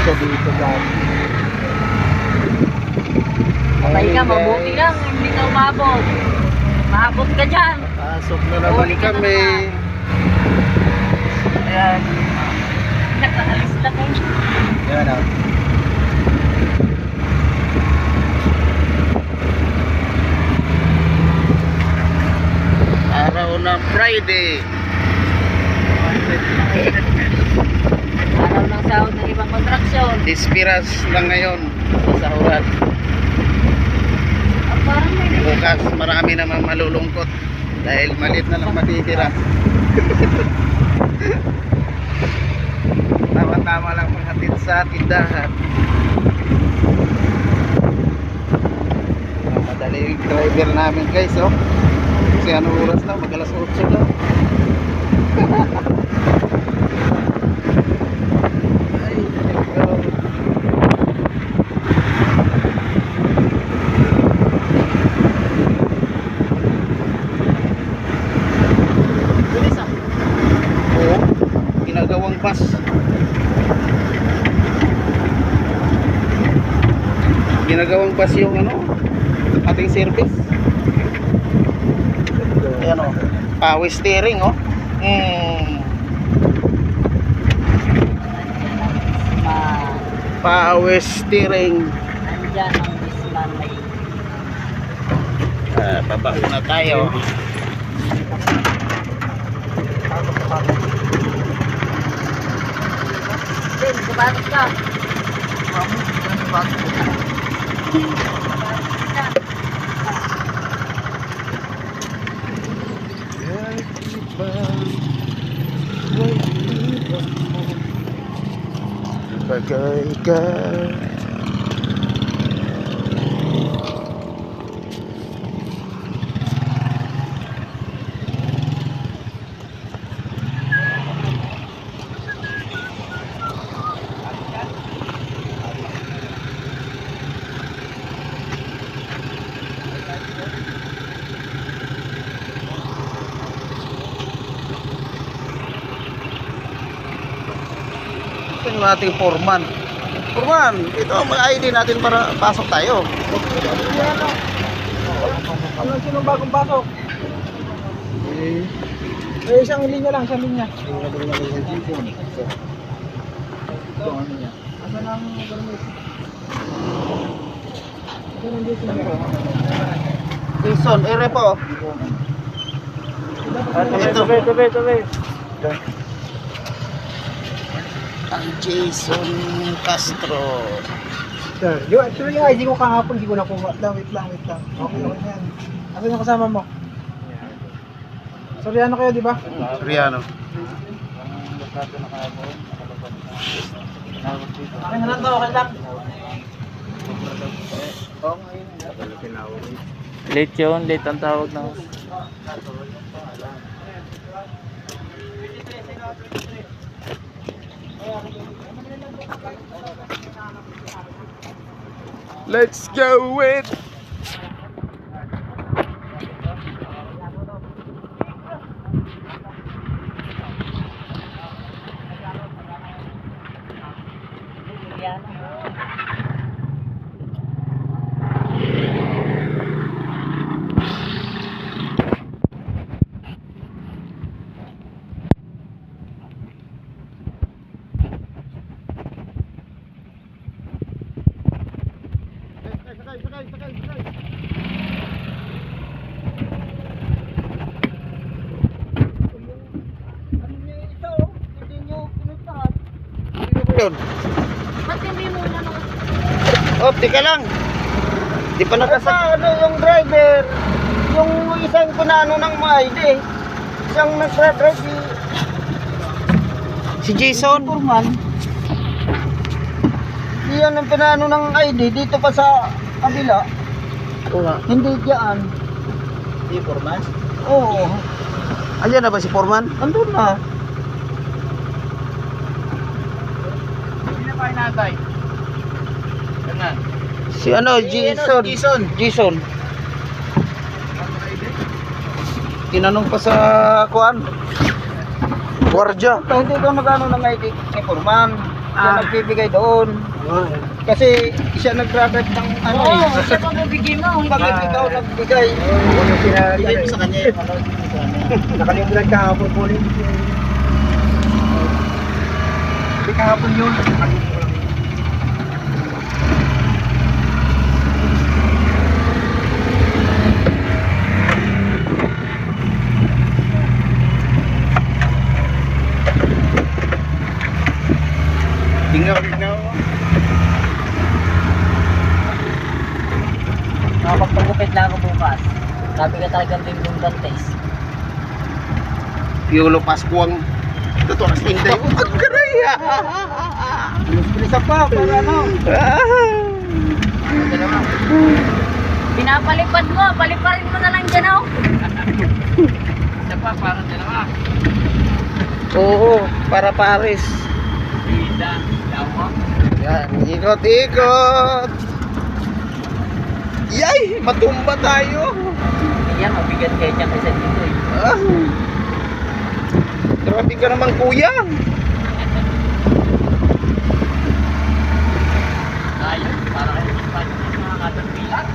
siya dito dati. Patay ka, mabuti lang, hindi ka umabot. Maabot ka dyan. Pasok na naman Huli ka na kami. Ayan. Nakaalis lang eh. Ayan o. Araw ng Friday. Araw ng sahod ng ibang kontraksyon. Dispiras lang ngayon sa sahuran. Parang may Bukas marami naman malulungkot dahil malit na lang matitira. Tama-tama lang maghatid sa tindahan. Madali yung driver namin guys, oh. Kasi anong oras na? Mag alas 8 na. Ay, go. Oo, ginagawang bus. Ginagawang bus yung ano, ating service. Ayan o, power steering o. Power steering. Nandyan ang Bisman may Baba na tayo. Tim, sabatos ka. Bagaikan ito yung ating foreman. Foreman, ito ang ID natin para pasok tayo. Ano sinong bagong pasok? Isang linya lang, isang linya. Asan ang permit? Jason, ere po. Tabi. Ang Jason Castro. Sir, yung actually yung ID ko kahapon, hindi ko nakuha. Wait lang. Okay yan. Asan yung kasama mo? Soriano kayo, di ba? Soriano. Okay na lang to, okay lang. Late yun, late ang tawag na. Let's go with yun. Ba't hindi muna nung Oh, tika lang. Di pa nakasag... Ano yung driver? Yung isang punano ng ID. Isang nagdra-drive Si Jason. Purman. Iyan ang pinano ng ID dito pa sa kabila. Oo nga. Hindi diyan. Si Foreman? Oo. Ayan na ba si Foreman? Andun na. Si ano, Jason. Jason. Tinanong pa sa kuan. Guardia. Hindi ka magano ng ID ni Purman. Siya nagbibigay doon. Kasi siya nag-drive ng ano Oo, eh. siya pagbibigay mo. Pag ikaw nagbigay, Ano bigay mo sa kanya yung ano. Nakalimutan kahapon po ulit. Hindi kahapon yun. Nakalimutan ko lang. Tingnan. Nakapagpagupit lang ako bukas. Sabi ka talagang bimbong dantes. Piolo Pascuang. Totoo na tinday ko. Ang garay Isa pa, para ano? Pinapalipad mo, paliparin mo na lang dyan oh. Isa pa, parang dalawa. Oo, para Paris. Bida, dawa. Yan, ikot-ikot. Yay! Matumba tayo. Yan, mabigat kayo dyan kasi dito eh. Ah. Grabe ka naman kuya. Ayun, parang kayo sa mga katagpilan.